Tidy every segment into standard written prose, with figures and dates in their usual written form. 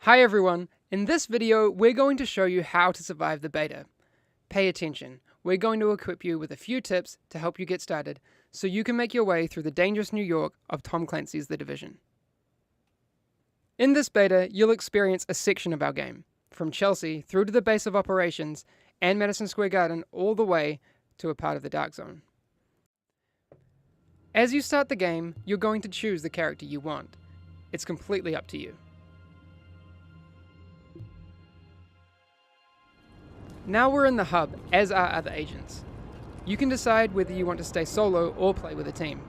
Hi everyone, in this video we're going to show you how to survive the beta. Pay attention, we're going to equip you with a few tips to help you get started so you can make your way through the dangerous New York of Tom Clancy's The Division. In this beta, you'll experience a section of our game, from Chelsea through to the base of operations and Madison Square Garden all the way to a part of the Dark Zone. As you start the game, you're going to choose the character you want. It's completely up to you. Now we're in the hub, as are other agents. You can decide whether you want to stay solo or play with a team.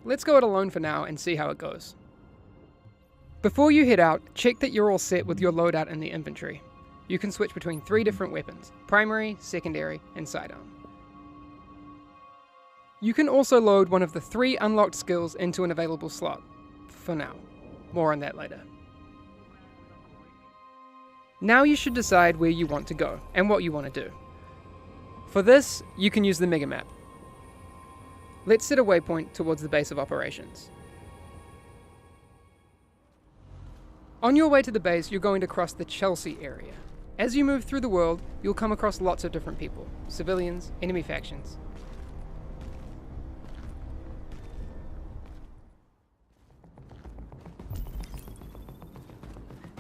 Let's go it alone for now and see how it goes. Before you head out, check that you're all set with your loadout in the inventory. You can switch between 3 different weapons: primary, secondary, and sidearm. You can also load one of the 3 unlocked skills into an available slot. For now. More on that later. Now you should decide where you want to go and what you want to do. For this, you can use the mega map. Let's set a waypoint towards the base of operations. On your way to the base, you're going to cross the Chelsea area. As you move through the world, you'll come across lots of different people: civilians, enemy factions.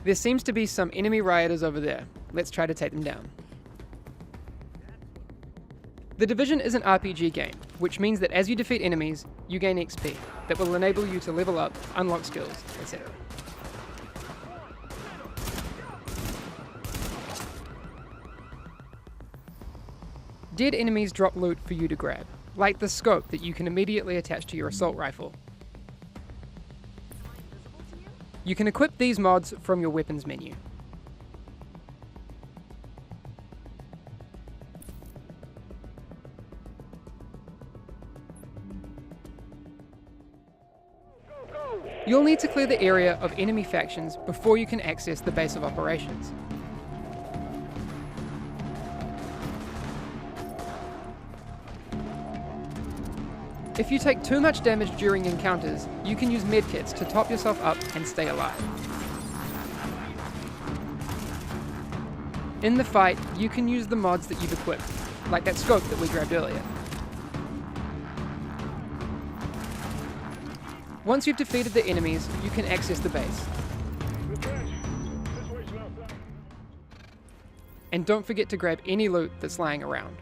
There seems to be some enemy rioters over there. Let's try to take them down. The Division is an RPG game, which means that as you defeat enemies, you gain XP that will enable you to level up, unlock skills, etc. Dead enemies drop loot for you to grab, like the scope that you can immediately attach to your assault rifle. You can equip these mods from your weapons menu. You'll need to clear the area of enemy factions before you can access the base of operations. If you take too much damage during encounters, you can use medkits to top yourself up and stay alive. In the fight, you can use the mods that you've equipped, like that scope that we grabbed earlier. Once you've defeated the enemies, you can access the base. And don't forget to grab any loot that's lying around.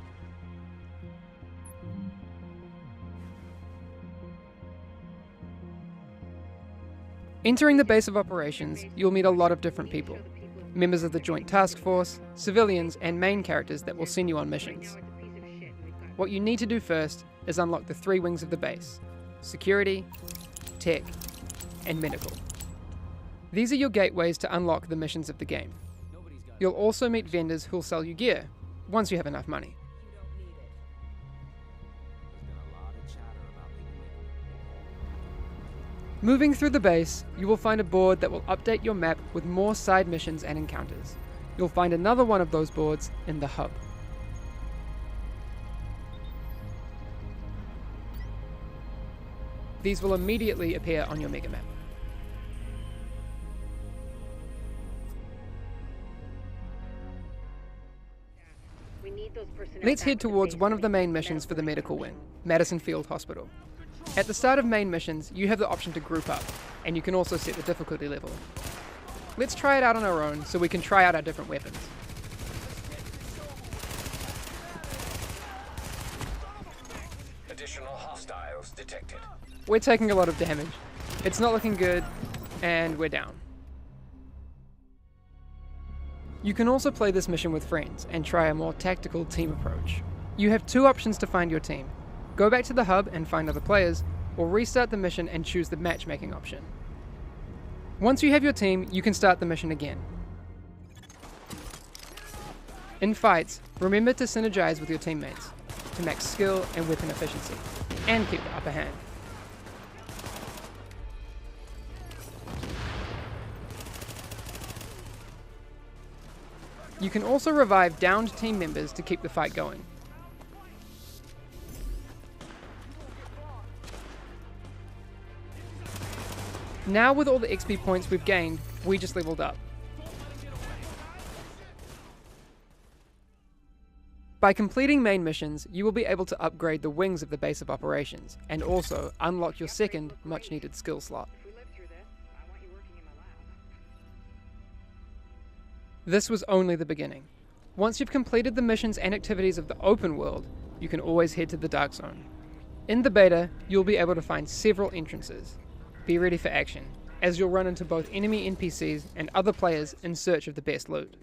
Entering the base of operations, you'll meet a lot of different people. Members of the Joint Task Force, civilians, and main characters that will send you on missions. What you need to do first is unlock the 3 wings of the base: security, tech, and medical. These are your gateways to unlock the missions of the game. You'll also meet vendors who'll sell you gear, once you have enough money. Moving through the base, you will find a board that will update your map with more side missions and encounters. You'll find another one of those boards in the hub. These will immediately appear on your mega map. Let's head towards one of the main missions for the medical wing, Madison Field Hospital. At the start of main missions, you have the option to group up, and you can also set the difficulty level. Let's try it out on our own so we can try out our different weapons. Additional hostiles detected. We're taking a lot of damage. It's not looking good, and we're down. You can also play this mission with friends and try a more tactical team approach. You have 2 options to find your team. Go back to the hub and find other players, or restart the mission and choose the matchmaking option. Once you have your team, you can start the mission again. In fights, remember to synergize with your teammates to max skill and weapon efficiency, and keep the upper hand. You can also revive downed team members to keep the fight going. Now with all the XP points we've gained, we just leveled up. By completing main missions, you will be able to upgrade the wings of the base of operations, and also unlock your second, much needed skill slot. This was only the beginning. Once you've completed the missions and activities of the open world, you can always head to the Dark Zone. In the beta, you'll be able to find several entrances. Be ready for action, as you'll run into both enemy NPCs and other players in search of the best loot.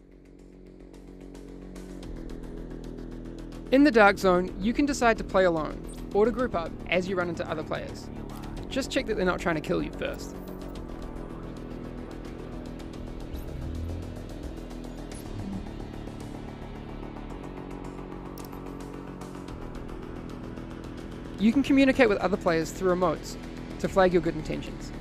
In the Dark Zone, you can decide to play alone, or to group up as you run into other players. Just check that they're not trying to kill you first. You can communicate with other players through emotes to flag your good intentions.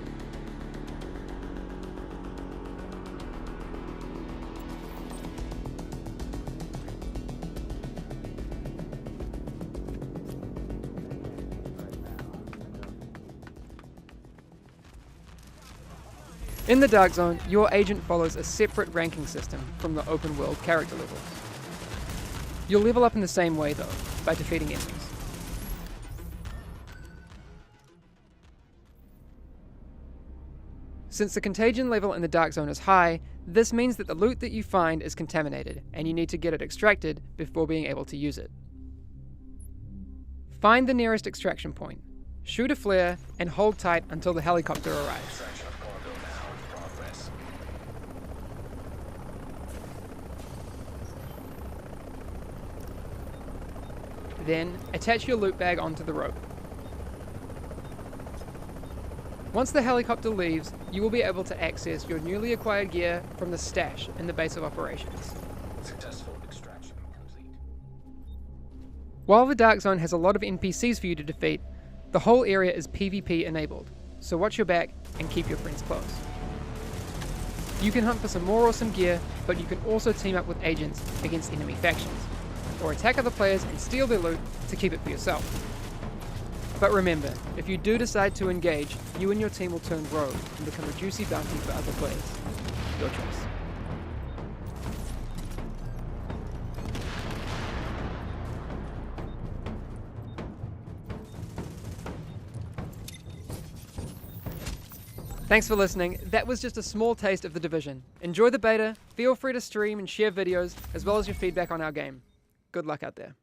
In the Dark Zone, your agent follows a separate ranking system from the open world character levels. You'll level up in the same way though, by defeating enemies. Since the contagion level in the Dark Zone is high, this means that the loot that you find is contaminated, and you need to get it extracted before being able to use it. Find the nearest extraction point, shoot a flare, and hold tight until the helicopter arrives. Then, attach your loot bag onto the rope. Once the helicopter leaves, you will be able to access your newly acquired gear from the stash in the base of operations. Successful extraction complete. While the Dark Zone has a lot of NPCs for you to defeat, the whole area is PvP enabled, so watch your back and keep your friends close. You can hunt for some more awesome gear, but you can also team up with agents against enemy factions, or attack other players and steal their loot to keep it for yourself. But remember, if you do decide to engage, you and your team will turn rogue and become a juicy bounty for other players. Your choice. Thanks for listening. That was just a small taste of The Division. Enjoy the beta, feel free to stream and share videos, as well as your feedback on our game. Good luck out there.